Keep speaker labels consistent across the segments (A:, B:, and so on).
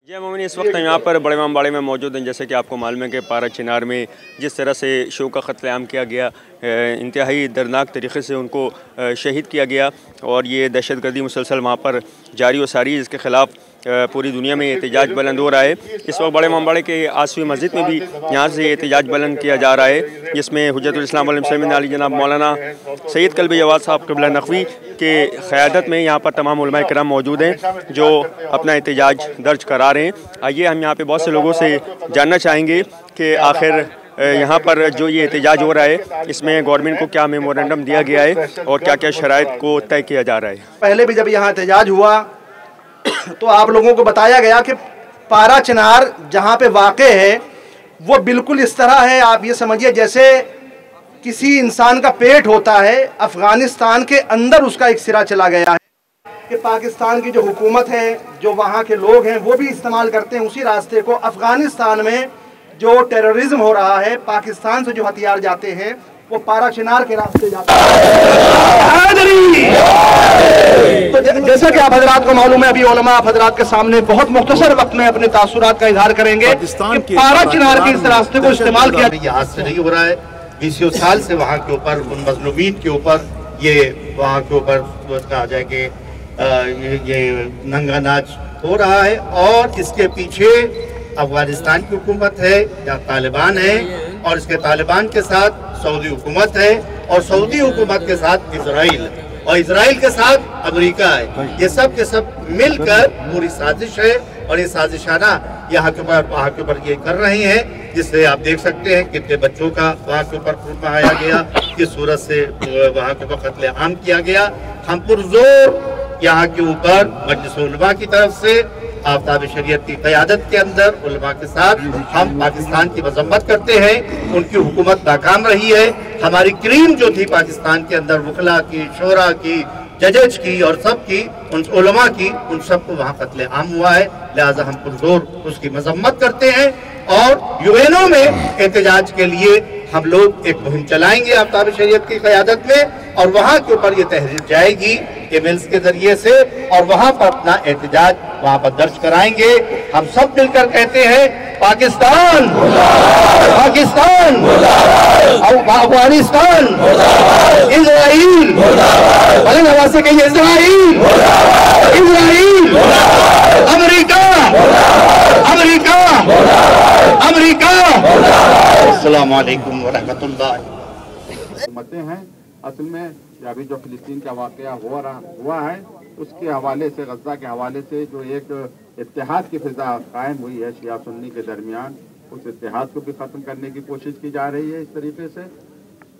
A: जय मोमिन, इस वक्त हम यहाँ पर बड़े इमामबाड़े में मौजूद हैं। जैसे कि आपको मालूम है कि पारा चिनार में जिस तरह से शो का क़त्ल-ए-आम किया गया, इंतहाई दर्दनाक तरीक़े से उनको शहीद किया गया और ये दहशतगर्दी मुसलसल वहाँ पर जारी व सारी, इसके ख़िलाफ़ पूरी दुनिया में एहतजाज बुलंद हो रहा है। इस वक्त बड़े इमामबाड़े के आसवी मस्जिद में भी यहाँ से एहतजाज बुलंद किया जा रहा है, जिसमें हुज्जतुल इस्लाम वल मुस्लिमीन अली जनाब मौलाना सैयद कल्बी जवाद साहब क़िबला नक़वी के क़यादत में यहाँ पर तमाम उलमाए किराम मौजूद हैं जो अपना एहतजाज दर्ज करा रहे हैं। आइए हम यहाँ पे बहुत से लोगों से जानना चाहेंगे कि आखिर यहाँ पर जो ये एहतजाज हो रहा है इसमें गवर्नमेंट को क्या मेमोरेंडम दिया गया है और क्या क्या शराइत को तय किया जा रहा है।
B: पहले भी जब यहाँ एहतजाज हुआ तो आप लोगों को बताया गया कि पारा चिनार जहाँ पे वाक़े है वो बिल्कुल इस तरह है, आप ये समझिए जैसे किसी इंसान का पेट होता है, अफ़गानिस्तान के अंदर उसका एक सिरा चला गया है कि पाकिस्तान की जो हुकूमत है, जो वहाँ के लोग हैं, वो भी इस्तेमाल करते हैं उसी रास्ते को। अफ़गानिस्तान में जो टेररिज्म हो रहा है, पाकिस्तान से जो हथियार जाते हैं वो पारा चिनार के रास्ते जाते हैं। तो जैसा कि आप हजरात को मालूम है, अभी उलमा आप हजरात के सामने बहुत मुख्तसर वक्त में अपने तासुरात का इजहार करेंगे कि पारा चिनार के इस रास्ते को इस्तेमाल किया।
C: ये आज से नहीं हो रहा है, 20 साल से वहाँ के ऊपर, उन मजलूमीन के ऊपर, ये वहाँ के ऊपर कहा जाए कि ये नंगा नाच हो रहा है और इसके पीछे अफगानिस्तान की हुकूमत है या तालिबान है, और इसके तालिबान के साथ सऊदी हुकूमत है और सऊदी हुकूमत के साथ इजराइल और इजराइल के साथ अमेरिका है। ये सब के सब मिलकर पूरी साजिश है और ये साजिशाना यहाँ के ऊपर वहाँ के ऊपर ये कर रहे हैं, जिससे आप देख सकते हैं कितने बच्चों का वहाँ के ऊपर खून बहाया गया, किस सूरत से वहाँ के ऊपर क़त्ल-ए-आम किया गया। हम पुरजोर यहाँ के ऊपर मजलिस उलमा की तरफ से आफ्ताब शरीयत की क़यादत के अंदर उलमा के साथ हम पाकिस्तान की मजम्मत करते हैं। उनकी हुकूमत नाकाम रही है। हमारी क्रीम जो थी पाकिस्तान के अंदर, वकला की, शोरा की, जजेज की और सब की, उन उलमा की, उन सबको वहाँ क़त्ल-ए-आम हुआ है। लिहाजा हम पुरजोर उसकी मजम्मत करते हैं और यूएनओ में एहतजाज के लिए हम लोग एक मुहिम चलाएंगे आफ्ताब शरीयत की क़यादत में, और वहाँ के ऊपर ये तहरीर जाएगी ईमेल्स के जरिए से और वहाँ पर अपना एहतजाज वहाँ पर दर्ज कराएंगे। हम सब मिलकर कहते हैं पाकिस्तान, पाकिस्तान, अफगानिस्तान, इजराइल, बुलंद आवाज़ से कहिए Israel, Israel, America, America, America. अस्सलाम वालेकुम व रहमतुल्लाह।
D: हैं असल में अभी जो फिलिस्तीन का वाक़या हुआ है उसके हवाले से, गज़ा के हवाले से जो एक इत्तेहाद की फिजा कायम हुई है शिया सुन्नी के दरमियान, उस इत्तेहाद को भी ख़त्म करने की कोशिश की जा रही है। इस तरीके से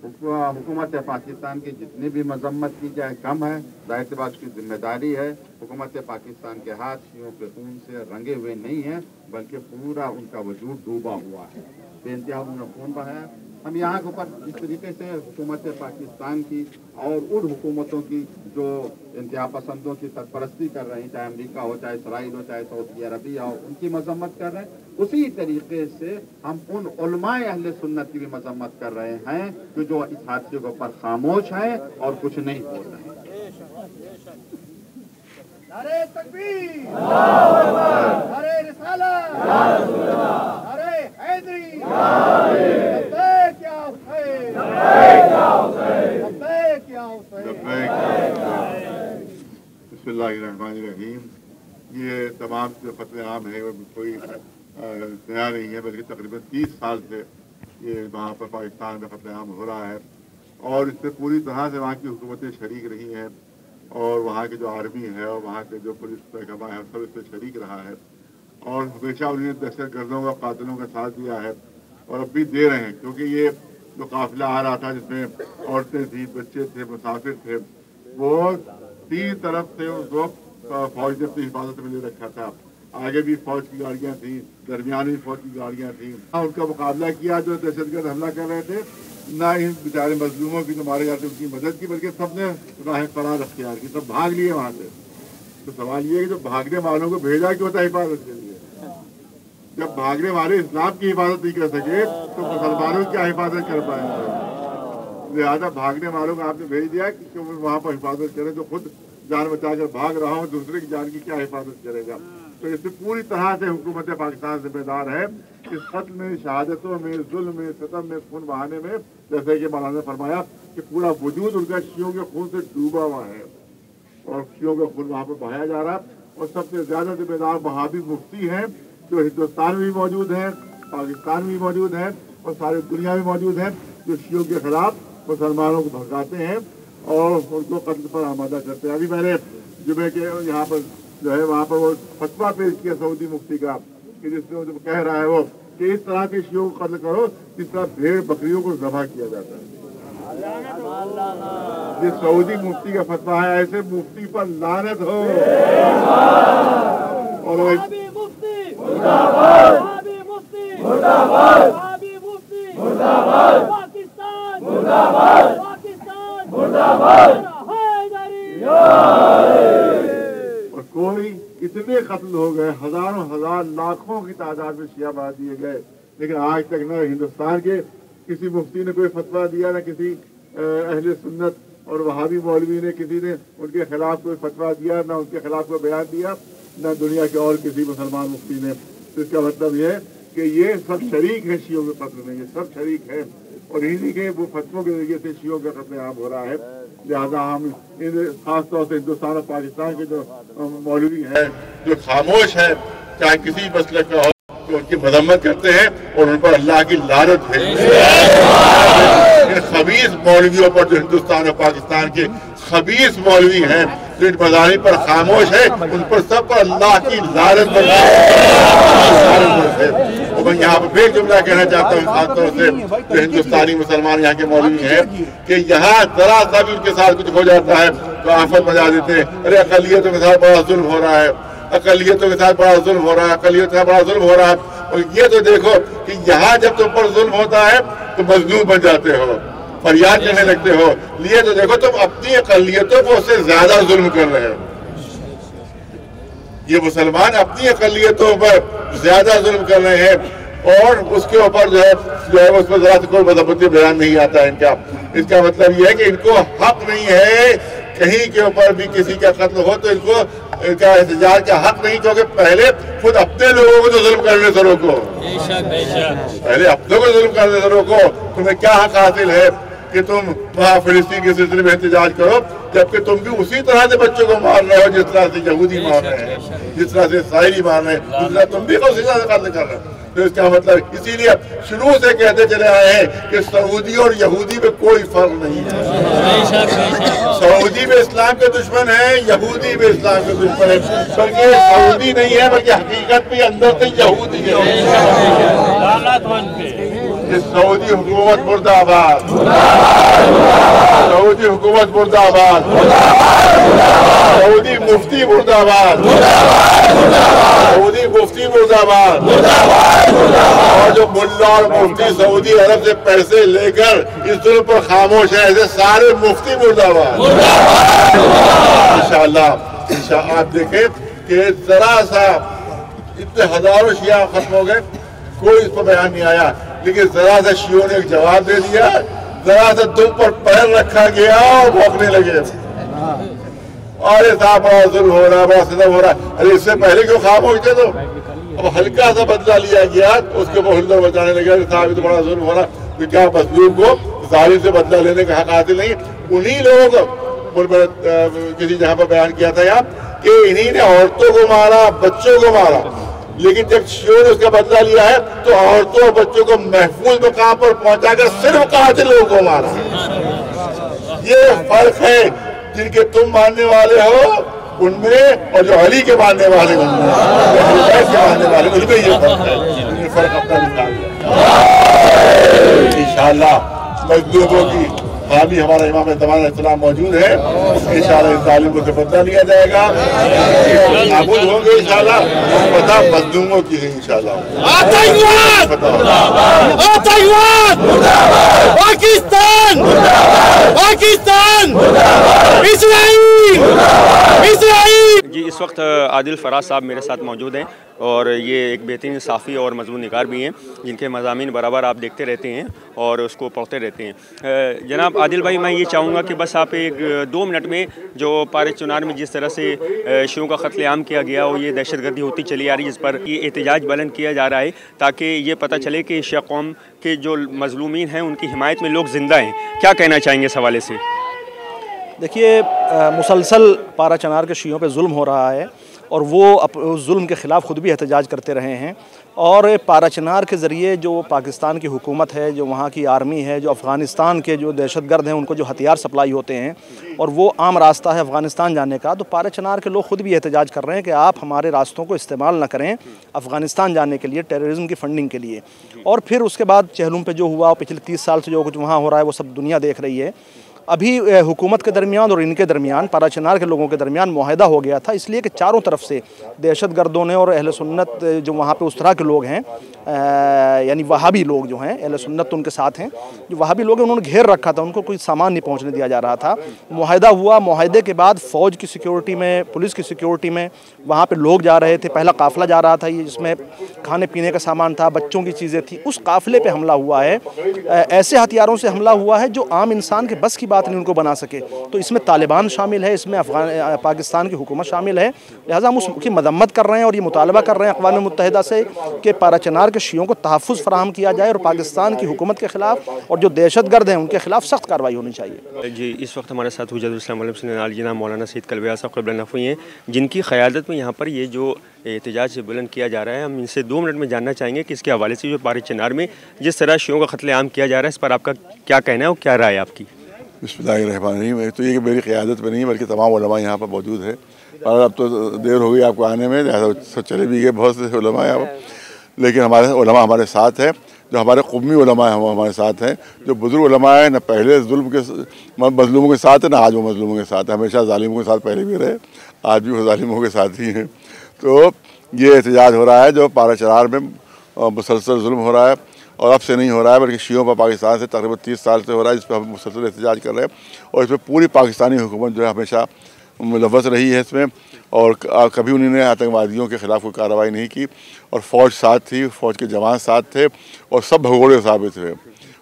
D: हुकूमत पाकिस्तान की जितनी भी मजम्मत की जाए कम है। ज़ाहिर सी बात की जिम्मेदारी है। हुकूमत पाकिस्तान के हाथ शियों के खून से रंगे हुए नहीं हैं, बल्कि पूरा उनका वजूद डूबा हुआ है, बेइंतहा उन्होंने खून बहाया। हम यहाँ के ऊपर इस तरीके से हुकूमत पाकिस्तान की और उन हुकूमतों की जो इंतहा पसंदों की सरपरस्ती कर रही हैं, चाहे अमेरिका हो, चाहे इसराइल हो, चाहे सऊदी अरबिया हो, उनकी मजम्मत कर रहे हैं। उसी तरीके से हम उन उलमाए अहले सुन्नत की भी मजम्मत कर रहे हैं जो इस हादसे के ऊपर खामोश हैं और कुछ नहीं बोल रहे हैं।
B: नारे तकबीर, नारे रिसालत, नारे हैदरी, लब्बैक या हुसैन, लब्बैक या हुसैन।
E: बिस्मिल्लाहिर्रहमानिर्रहीम। ये तमाम जो क़त्ल-ए-आम है वो कोई नया नहीं है, बल्कि तकरीबन 30 साल से ये वहाँ पर पाकिस्तान में क़त्ल-ए-आम हो रहा है और इससे पूरी तरह से वहाँ की हुकूमतें शरीक रही हैं और वहाँ के जो आर्मी है और वहाँ के जो पुलिस महकमा है सब इससे शरीक रहा है और हमेशा उन्होंने दहशत गर्दों का, कातिलों का साथ दिया है और अब भी दे रहे हैं। क्योंकि ये जो काफिला आ रहा था जिसमें औरतें थी, बच्चे थे, मुसाफिर थे, वो 3 तरफ से उनको फौज ने अपनी हिफाजत में ले रखा था। आगे भी फौज की गाड़ियाँ थी, दरमियान भी फौज की गाड़ियाँ थी। उनका मुकाबला किया जो दहशतगर्द हमला कर रहे थे, ना इन बेचारे मजलूमों की जो मारे जाते उनकी मदद की, बल्कि सबने राह फरार अख्तियार की, सब भाग लिए वहाँ से। तो सवाल ये है कि जो भागने वालों को भेजा क्यों था हिफाजत के लिए? जब भागने वाले इस्लाम की हिफाजत नहीं कर सके तो मुसलमानों की क्या हिफाजत कर पाएंगे? लिहाजा भागने वालों को आपने भेज दिया कि वहाँ पर हिफाजत करें, जो खुद जान बचा कर भाग रहा हो दूसरे की जान की क्या हिफाजत करेगा। तो तो इससे पूरी तरह से हुकूमत पाकिस्तान जिम्मेदार है। इस कत्ल में, शहादतों में, जुल्म में, सितम में, खून बहाने में, जैसे कि मौलाना ने फरमाया कि पूरा वजूद उनका शियों के खून से डूबा हुआ है और शियों का खून वहाँ पर बहाया जा रहा है। और सबसे ज्यादा जिम्मेदार वहाबी मुफ्ती हैं जो हिंदुस्तान में भी मौजूद हैं, पाकिस्तान में भी मौजूद हैं और सारी दुनिया में मौजूद हैं, जो शियों के खिलाफ मुसलमानों को भड़काते हैं और उनको कत्ल पर आमादा करते हैं। अभी मैंने जुमे के यहाँ पर जो है वहाँ पर वो फतवा पेश किया सऊदी मुफ्ती का कि जिसमें जो कह रहा है वो कि इस तरह के शियों को कत्ल करो जिस तरह भेड़ बकरियों को ज़बह किया जाता है। ये सऊदी मुफ्ती का फतवा है, ऐसे मुफ्ती पर लानत हो। और कोई इतने कत्ल हो गए, हजारों हजार लाखों की तादाद में शिया मार दिए गए, लेकिन आज तक न हिंदुस्तान के किसी मुफ्ती ने कोई फतवा दिया, न किसी अहले सुन्नत और वहाबी मौलवी ने किसी ने उनके खिलाफ कोई फतवा दिया, न उनके खिलाफ कोई बयान दिया, न दुनिया के और किसी मुसलमान मुफ्ती ने। तो इसका मतलब ये है कि ये सब शरीक है शियों के कत्ल में, ये सब शरीक है और इन्हीं के वो फतवों के जरिए से शियों का कत्ल आम हो रहा है। लिहाजा हम खासतौर से हिंदुस्तान और पाकिस्तान के जो मौलवी हैं जो खामोश है चाहे किसी मसलक का हो, तो उनकी मजम्मत करते हैं और उन पर अल्लाह की लानत है। इन खबीस मौलवियों पर जो हिंदुस्तान और पाकिस्तान के खबीस मौलवी हैं जो इन मज़ाहिब पर खामोश है, उन पर सब पर अल्लाह की लानत है। और मैं यहाँ पर फिर जुमला कहना चाहता हूँ खासतौर से जो हिंदुस्तानी मुसलमान यहाँ के मौलवी हैं कि यहाँ जरा सा भी उनके साथ कुछ हो जाता है तो आफत मचा देते हैं, अरे अक़लियतों के साथ बड़ा जुल्म हो रहा है, अक़लियतों के साथ बड़ा जुल्म हो रहा है, अक़लियतों के साथ बड़ा जुल्म हो रहा है। और ये तो देखो कि यहाँ जब तुम पर जुल्म होता है तो मजलूम बन जाते हो, फरियाद करने लगते हो। लिए तो देखो तुम अपनी अक़लियतों को उससे ज्यादा जुल्म कर रहे हो। ये मुसलमान अपनी अक़लियतों पर ज्यादा जुल्म कर रहे हैं और उसके ऊपर जो है उस पर जरा से कोई मजबूती बयान नहीं आता है इनका। इसका मतलब ये है कि इनको हक नहीं है कहीं के ऊपर भी किसी का कत्ल हो तो इनको इनका एहतजाज का हक नहीं, क्योंकि पहले खुद अपने लोगों को तो जुल्म करने से रोको, पहले अपनों को जुल्म करने से रोको। तुम्हें क्या हक हासिल है कि तुम वहाँ फिलिस्तीन के सिलसिले में एहतजाज करो, जबकि तुम भी उसी तरह से बच्चों को मार रहे हो जिस तरह से यहूदी मार रहे हैं, जिस तरह से इस्राएली मार रहे हैं, जिस तरह तुम भी उसी तरह से कत्ल कर रहे हो। तो इसका मतलब इसीलिए शुरू से कहते चले आए हैं कि सऊदी और यहूदी में कोई फर्क नहीं है। सऊदी भी इस्लाम के दुश्मन है, यहूदी भी इस्लाम के दुश्मन है, बल्कि सऊदी नहीं है बल्कि हकीकत में अंदर से यहूदी है। सऊदी हुकूमत मुर्दाबाद, सऊदी हुकूमत मुर्दाबाद, सऊदी मुफ्ती मुर्दाबाद, सऊदी मुफ्ती मुर्दाबाद। और जो मुल्ला और मुफ्ती सऊदी अरब से पैसे लेकर इस जुल्म पर खामोश है, ऐसे सारे मुफ्ती मुर्दाबाद। इंशाअल्लाह आप देखें कि जरा सा इतने हजारों शिया खत्म हो गए, कोई इस पर बयान नहीं आया, लेकिन जरा सा शियों ने एक जवाब दे दिया, जरा सा दुम पर पैर रखा गया और भौंकने लगे, अरे साहब बड़ा जुल्म हो रहा है, बड़ा सितम हो रहा है। अरे इससे पहले क्यों खामोश थे? तो अब हल्का सा बदला लिया गया तो उसके ऊपर हुल्लड़ बचाने लगे, साहब तो बड़ा जुल्म हो रहा है। तो क्या मजलूम को जालिम से बदला लेने का हक हासिल नहीं? उन्हीं लोगों को किसी जगह पर बयान किया था यहाँ कि इन्हीं ने औरतों को मारा, बच्चों को मारा, लेकिन जब शियों ने उसका बदला लिया है तो औरतों और बच्चों को महफूज मकाम पर पहुंचाकर सिर्फ कातिलों को मारा। ये फर्क है जिनके तुम मानने वाले हो उनमें और जो अली के मानने वाले उनमें, मानने वाले उनमें ये फर्क है। ये फर्क अपना निकाल इंशाअल्लाह। मजलूमों की हामी हमारा इमाम इस्लाम मौजूद है, इंशाअल्लाह इस जालिम से बदला लिया जाएगा, नाबूद होंगे इंशाअल्लाह। पता मजलूमों की है इंशाअल्लाह।
F: Pakistan, Pakistan, Israel, Israel.
A: جی اس وقت عادل فراز صاحب میرے ساتھ موجود ہیں اور یہ ایک بہترین صحافی اور مضمون نگار بھی ہیں جن کے مضامین برابر آپ دیکھتے رہتے ہیں اور اس کو پڑھتے رہتے ہیں۔ جناب عادل بھائی، میں یہ چاہوں گا کہ بس آپ ایک 2 منٹ میں جو پارے چنار میں جس طرح سے شیعوں کا قتل عام کیا گیا اور یہ دہشت گردی ہوتی چلی آ رہی ہے جس پر یہ احتجاج بلند کیا جا رہا ہے تاکہ یہ پتہ چلے کہ شیعہ قوم کے جو مظلومین ہیں ان کی حمایت میں لوگ زندہ ہیں، کیا کہنا چاہیں گے اس حوالے سے؟
B: دیکھیے، مسلسل پارا چنار کے شیعوں پہ ظلم ہو رہا ہے اور وہ اس ظلم کے خلاف خود بھی احتجاج کرتے رہے ہیں، اور پارا چنار کے ذریعے جو پاکستان کی حکومت ہے، جو وہاں کی آرمی ہے، جو افغانستان کے جو دہشت گرد ہیں ان کو جو ہتھیار سپلائی ہوتے ہیں اور وہ عام راستہ ہے افغانستان جانے کا، تو پارا چنار کے لوگ خود بھی احتجاج کر رہے ہیں کہ آپ ہمارے راستوں کو استعمال نہ کریں افغانستان جانے کے لیے، ٹیررزم کی فنڈنگ کے لیے۔ اور پھر اس کے بعد چہلم پہ جو ہوا، پچھلے 30 سال سے جو کچھ وہاں ہو رہا ہے وہ سب دنیا دیکھ رہی ہے۔ ابھی حکومت کے درمیان اور ان کے درمیان، پارا چنار کے لوگوں کے درمیان معاہدہ ہو گیا تھا، اس لیے کہ چاروں طرف سے دہشت گردوں نے اور اہل سنت جو وہاں پہ اس طرح کے لوگ ہیں، یعنی وہابی لوگ جو ہیں، اہل سنت ان کے ساتھ ہیں، جو وہابی لوگ ہیں انہوں نے گھیر رکھا تھا، ان کو کوئی سامان نہیں پہنچنے دیا جا رہا تھا۔ معاہدہ ہوا، معاہدے کے بعد فوج کی سیکیورٹی میں، پولیس کی سیکیورٹی میں وہاں پہ لوگ جا رہے تھے، پہلا قافلہ جا رہا تھا یہ جس میں کھانے پینے کا سامان تھا، بچوں کی چیزیں تھیں، اس قافلے پہ حملہ ہوا ہے، ایسے ہتھیاروں سے حملہ ہوا ہے جو عام انسان کے بس کی بات نہیں ان کو بنا سکے۔ تو اس میں طالبان شامل ہے، اس میں پاکستان کی حکومت شامل ہے، لہٰذا ہم اس کی مذمت کر رہے ہیں اور یہ مطالبہ کر رہے ہیں اقوام متحدہ سے کہ پارا چنار کے شیعوں کو تحفظ فراہم کیا جائے اور پاکستان کی حکومت کے خلاف اور جو دہشت گرد ہیں ان کے خلاف سخت کارروائی ہونی چاہیے۔
A: جی اس وقت ہمارے ساتھ حجت الاسلام علیہ جناب مولانا سید کلبیہ صاحب قبلہ نفوی ہیں جن کی قیادت میں یہاں پر یہ جو احتجاج سے بلند کیا جا رہا ہے، ہم ان سے 2 منٹ میں جاننا چاہیں گے کہ اس کے حوالے سے جو پارے چنار میں جس طرح شیعوں کا قتل عام کیا جا رہا ہے اس پر آپ کا کیا کہنا ہے اور کیا رائے ہے آپ کی؟
E: بسم اللہ الرحمن الرحیم۔ تو یہ کہ میری قیادت میں نہیں بلکہ تمام علماء یہاں پر موجود ہے، اور اب تو دیر ہو گئی آپ کو آنے میں، لہٰذا چلے بھی گئے بہت سے علماء یہاں پر، لیکن ہمارے علماء ہمارے ساتھ ہیں، جو ہمارے قومی علماء ہیں وہ ہمارے ساتھ ہیں، جو بزرگ علماء ہیں، نہ پہلے ظلم کے مظلوموں کے ساتھ ہیں نہ آج وہ مظلوموں کے ساتھ ہیں، ہمیشہ ظالموں کے ساتھ پہلے بھی رہے، آج بھی وہ ظالموں کے ساتھ ہی ہیں۔ تو یہ احتجاج ہو رہا ہے جو پارا چنار میں مسلسل ظلم ہو رہا ہے، اور اب سے نہیں ہو رہا ہے بلکہ شیعوں پر پاکستان سے تقریباً 30 سال سے ہو رہا ہے، جس پہ ہم مسلسل احتجاج کر رہے ہیں، اور اس میں پوری پاکستانی حکومت جو ہے ہمیشہ ملوث رہی ہے اس میں، اور کبھی انہوں نے آتنکوادیوں کے خلاف کوئی کارروائی نہیں کی، اور فوج ساتھ تھی، فوج کے جوان ساتھ تھے، اور سب بھگوڑے ثابت ہوئے،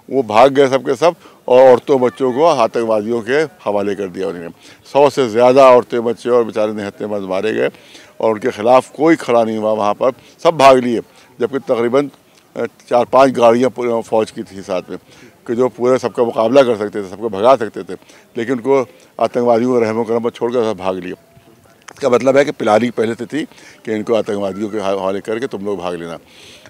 E: وہ بھاگ گئے سب کے سب، اور عورتوں بچوں کو آتنکوادیوں کے حوالے کر دیا انہوں نے۔ 100 سے زیادہ عورتیں بچے اور بیچارے نہتے مرد مارے گئے، اور ان کے خلاف کوئی کھڑا نہیں ہوا وہاں پر، سب بھاگ لیے، جبکہ تقریباً 4-5 گاڑیاں فوج کی تھی ساتھ میں کہ جو پورے سب کا مقابلہ کر سکتے تھے، سب کو بھگا سکتے تھے، لیکن ان کو آتنکوادیوں کو رحم و کرم پر چھوڑ کر سب بھاگ لیے۔ اس کا مطلب ہے کہ پلانی پہلے سے تھی کہ ان کو آتنکوادیوں کے حوالے کر کے تم لوگ بھاگ لینا۔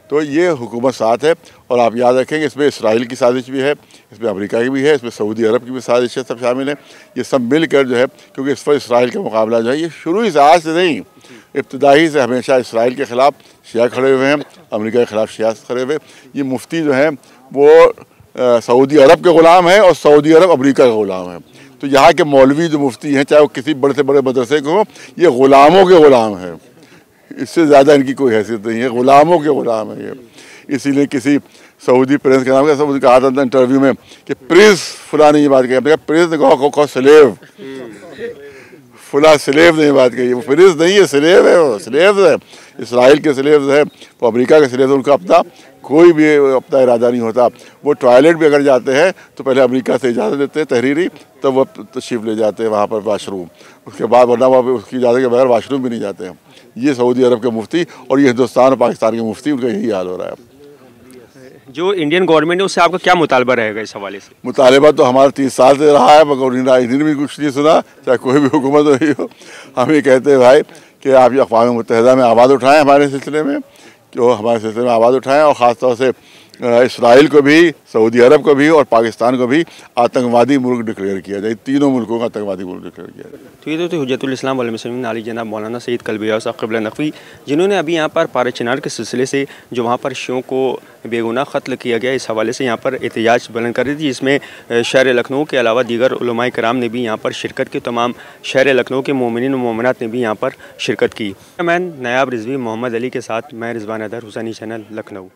E: تو یہ حکومت ساتھ ہے، اور آپ یاد رکھیں کہ اس میں اسرائیل کی سازش بھی ہے، اس میں امریکہ کی بھی ہے، اس میں سعودی عرب کی بھی سازش ہے، سب شامل ہیں۔ یہ سب مل کر جو ہے، کیونکہ اس پر اسرائیل کا مقابلہ جو ہے یہ شروع سے آج سے نہیں، ابتدائی سے ہمیشہ اسرائیل کے خلاف شیعہ کھڑے ہوئے ہیں، امریکہ کے خلاف شیعہ کھڑے ہوئے۔ یہ مفتی جو ہیں وہ سعودی عرب کے غلام ہیں، اور سعودی عرب امریکہ کا غلام ہے۔ تو یہاں کے مولوی جو مفتی ہیں، چاہے وہ کسی بڑے سے بڑے مدرسے کے ہوں، یہ غلاموں کے غلام ہیں، اس سے زیادہ ان کی کوئی حیثیت نہیں ہے، غلاموں کے غلام ہیں یہ۔ اسی لیے کسی سعودی پرنس کا نام کیا سب کہا تھا انٹرویو میں کہ پرنس فلاں نے یہ بات کہی، پرنس نے کہا سلیو، فلاں سلیو نے یہ بات کہی، وہ پرنس نہیں ہے، سلیو ہے، وہ سلیو ہے، اسرائیل کے سلیوز ہیں، وہ امریکہ کے سلیوز، ان کا اپنا کوئی بھی اپنا ارادہ نہیں ہوتا۔ وہ ٹوائلٹ بھی اگر جاتے ہیں تو پہلے امریکہ سے اجازت دیتے ہیں تحریری، تب وہ تشریف لے جاتے ہیں وہاں پر واش روم، اس کے بعد ورنہ وہ اس کی اجازت کے بغیر واش روم بھی نہیں جاتے ہیں۔ یہ سعودی عرب کے مفتی اور یہ ہندوستان اور پاکستان کے مفتی، ان کا یہی حال ہو رہا ہے۔
A: جو انڈین گورنمنٹ ہے اس سے آپ کا کیا مطالبہ رہے گا اس حوالے سے؟
E: مطالبہ تو ہمارا 30 سال سے رہا ہے، مگر انہوں نے بھی کچھ نہیں سنا، چاہے کوئی بھی حکومت رہی ہو۔ ہم یہ کہتے ہیں بھائی کہ آپ یہ اقوام متحدہ میں آواز اٹھائیں ہمارے سلسلے میں، جو ہمارے سلسلے میں آواز اٹھائیں، اور خاص طور سے اسرائیل کو بھی، سعودی عرب کو بھی اور پاکستان کو بھی آتنکوادی ملک ڈکلیئر کیا جائے، تینوں ملکوں کا آتنکوادی ملک ڈکلیئر کیا جائے۔
A: تو یہ تو حجت الاسلام والمسلمین علی جناب مولانا سید کلبیہ صاحب قبلہ نفوی، جنہوں نے ابھی یہاں پر پارے چنار کے سلسلے سے جو وہاں پر شیعوں کو بے گناہ قتل کیا گیا اس حوالے سے یہاں پر احتجاج بلند کر رہی تھی، جس میں شہر لکھنؤ کے علاوہ دیگر علماء کرام نے بھی یہاں پر شرکت کی، تمام شہر لکھنؤ کے مومنین و مومنات نے بھی یہاں پر شرکت کی۔ میں نیاب رضوی محمد علی کے ساتھ میں رضوان ادھر، حسینی چینل، لکھنؤ۔